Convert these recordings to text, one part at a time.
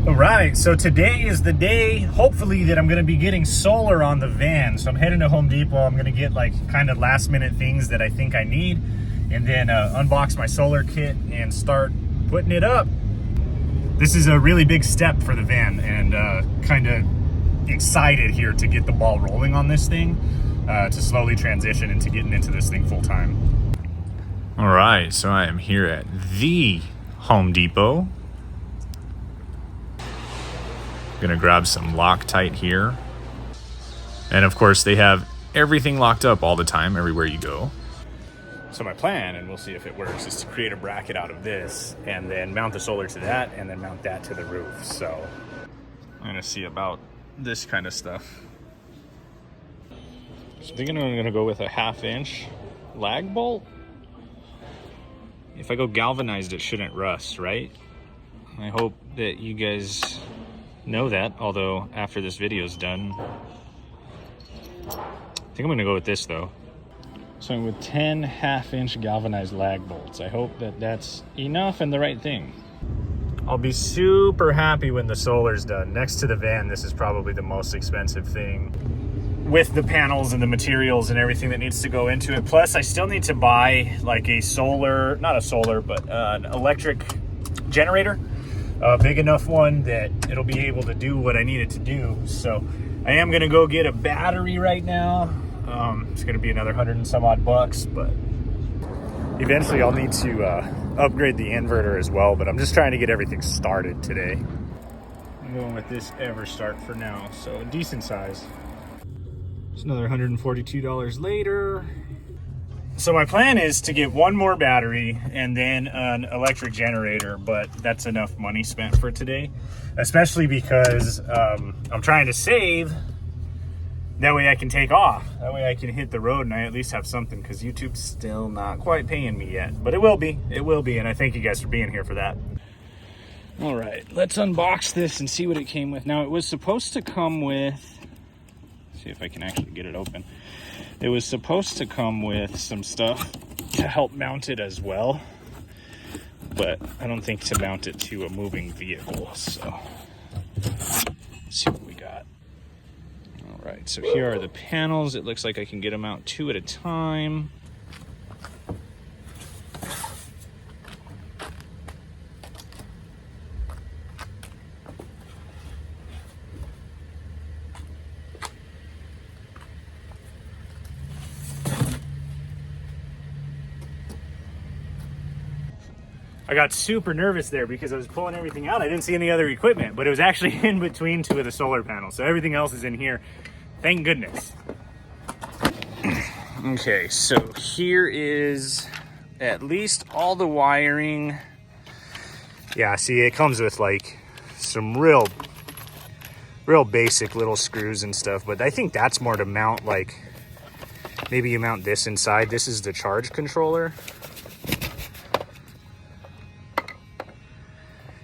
All right, so today is the day, hopefully, that I'm going to be getting solar on the van. So I'm heading to Home Depot. I'm going to get like kind of last minute things that I think I need, and then unbox my solar kit and start putting it up. This is a really big step for the van, and kind of excited here to get the ball rolling on this thing, to slowly transition into getting into this thing full time. All right, so I am here at the Home Depot. Gonna grab some Loctite here. And of course they have everything locked up all the time, everywhere you go. So my plan, and we'll see if it works, is to create a bracket out of this and then mount the solar to that and then mount that to the roof. So I'm gonna see about this kind of stuff. So I'm thinking I'm gonna go with a 1/2 inch lag bolt. If I go galvanized, it shouldn't rust, right? I hope that you guys know that, although after this video is done, I think I'm gonna go with this though. So I'm with 10 1/2 inch galvanized lag bolts. I hope that that's enough and the right thing. I'll be super happy when the solar's done. Next to the van, this is probably the most expensive thing with the panels and the materials and everything that needs to go into it. Plus I still need to buy like a solar, not a solar, but an electric generator. A big enough one that it'll be able to do what I need it to do. So I am gonna go get a battery right now. It's gonna be another 100 and some odd bucks, but eventually I'll need to upgrade the inverter as well, but I'm just trying to get everything started today. I'm going with this EverStart for now, so a decent size. It's another $142 later. So my plan is to get one more battery and then an electric generator, but that's enough money spent for today, especially because I'm trying to save. That way I can take off. That way I can hit the road and I at least have something, because YouTube's still not quite paying me yet, but it will be, and I thank you guys for being here for that. All right, let's unbox this and see what it came with. Now it was supposed to come with, let's see if I can actually get it open. It was supposed to come with some stuff to help mount it as well, but I don't think to mount it to a moving vehicle. So let's see what we got. All right, so here are the panels. It looks like I can get them out 2 at a time. I got super nervous there because I was pulling everything out. I didn't see any other equipment, but it was actually in between 2 of the solar panels. So everything else is in here. Thank goodness. Okay, so here is at least all the wiring. Yeah, see, it comes with like some real basic little screws and stuff, but I think that's more to mount, like maybe you mount this inside. This is the charge controller.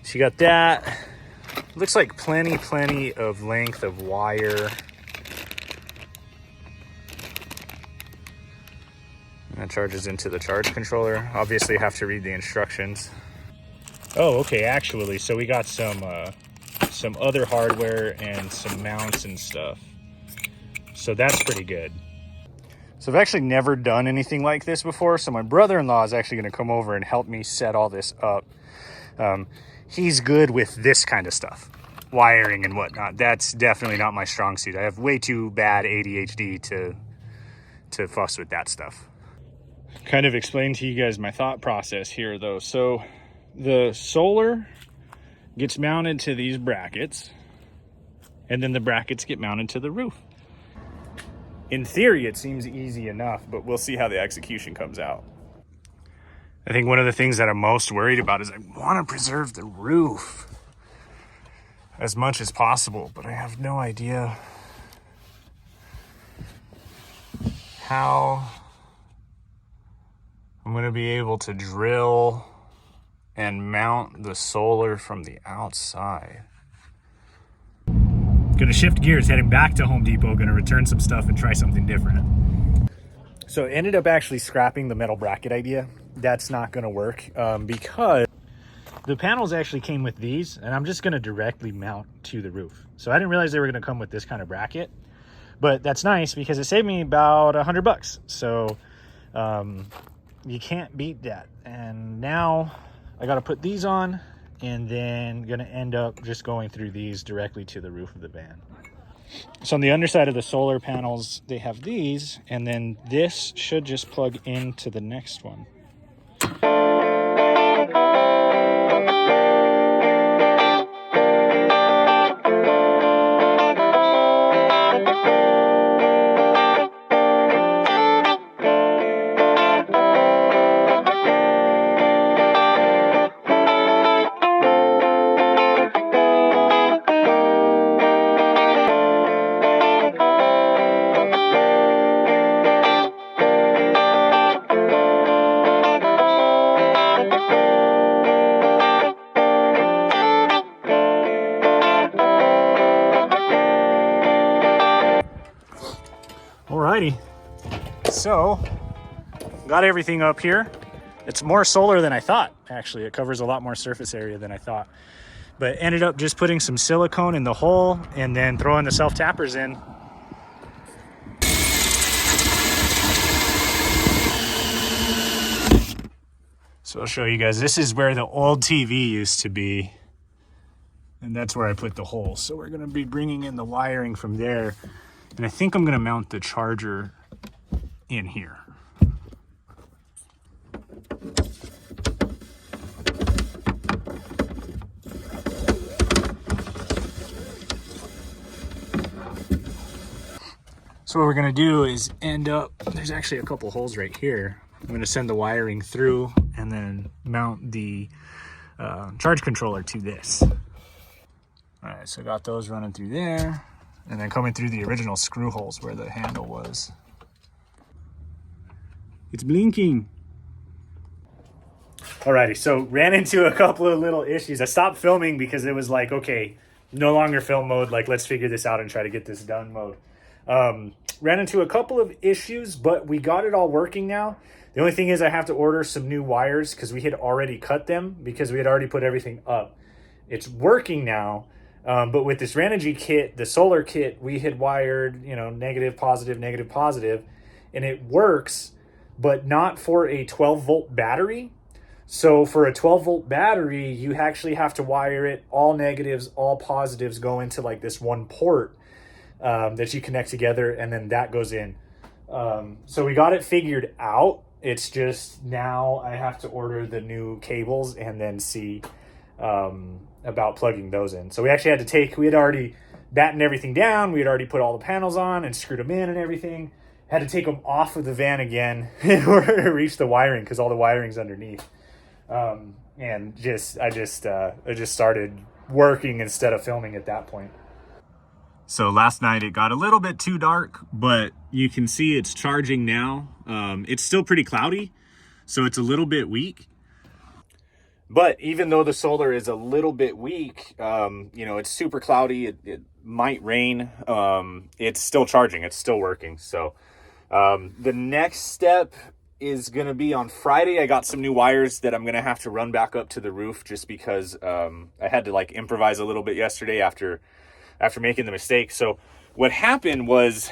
So you got that. Looks like plenty of length of wire. And that charges into the charge controller. Obviously, you have to read the instructions. Oh, okay, actually, so we got some other hardware and some mounts and stuff. So that's pretty good. So I've actually never done anything like this before, so my brother-in-law is actually gonna come over and help me set all this up. He's good with this kind of stuff, wiring and whatnot. That's definitely not my strong suit. I have way too bad ADHD to fuss with that stuff. Kind of explain to you guys my thought process here though. So the solar gets mounted to these brackets, and then the brackets get mounted to the roof. In theory, it seems easy enough, but we'll see how the execution comes out. I think one of the things that I'm most worried about is I want to preserve the roof as much as possible, but I have no idea how I'm going to be able to drill and mount the solar from the outside. Gonna shift gears, heading back to Home Depot, gonna return some stuff and try something different. So I ended up actually scrapping the metal bracket idea. That's not gonna work because the panels actually came with these, and I'm just going to directly mount to the roof. So I didn't realize they were going to come with this kind of bracket, but that's nice because it saved me about $100. So you can't beat that. And now I got to put these on, and then going to end up just going through these directly to the roof of the van. So on the underside of the solar panels, they have these, and then this should just plug into the next one. Alrighty, so got everything up here. It's more solar than I thought, actually. It covers a lot more surface area than I thought. But ended up just putting some silicone in the hole and then throwing the self-tappers in. So I'll show you guys. This is where the old TV used to be. And that's where I put the hole. So we're gonna be bringing in the wiring from there. And I think I'm gonna mount the charger in here. So what we're gonna do is end up, there's actually a couple holes right here. I'm gonna send the wiring through and then mount the charge controller to this. All right, so got those running through there. And then coming through the original screw holes where the handle was. It's blinking. Alrighty, so ran into a couple of little issues. I stopped filming because it was like, okay, no longer film mode. Like, let's figure this out and try to get this done mode. Ran into a couple of issues, but we got it all working now. The only thing is I have to order some new wires because we had already cut them because we had already put everything up. It's working now. But with this Renogy kit, the solar kit, we had wired, you know, negative, positive, and it works, but not for a 12-volt battery. So for a 12-volt battery, you actually have to wire it, all negatives, all positives go into like this one port that you connect together, and then that goes in. So we got it figured out. It's just now I have to order the new cables and then see about plugging those in. So we actually had to we had already battened everything down. We had already put all the panels on and screwed them in and everything. Had to take them off of the van again in order to reach the wiring because all the wiring's underneath. And I just started working instead of filming at that point. So last night it got a little bit too dark, but you can see it's charging now. It's still pretty cloudy, so it's a little bit weak. But even though the solar is a little bit weak, you know, it's super cloudy. It might rain. It's still charging. It's still working. So the next step is going to be on Friday. I got some new wires that I'm going to have to run back up to the roof just because I had to like improvise a little bit yesterday after making the mistake. So what happened was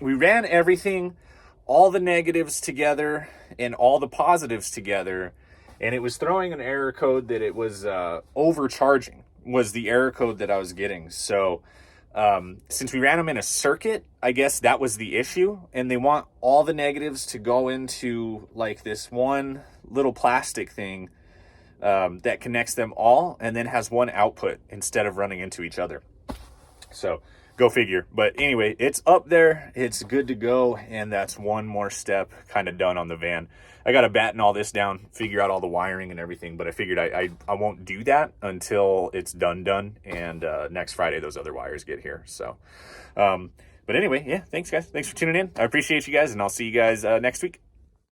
we ran everything, all the negatives together and all the positives together. And it was throwing an error code that it was overcharging was the error code that I was getting. So since we ran them in a circuit, I guess that was the issue. And they want all the negatives to go into like this one little plastic thing that connects them all and then has one output instead of running into each other. So go figure. But anyway, it's up there. It's good to go. And that's one more step kind of done on the van. I got to batten all this down, figure out all the wiring and everything, but I figured I won't do that until it's done. And next Friday, those other wires get here. So, but anyway, yeah, thanks guys. Thanks for tuning in. I appreciate you guys, and I'll see you guys next week.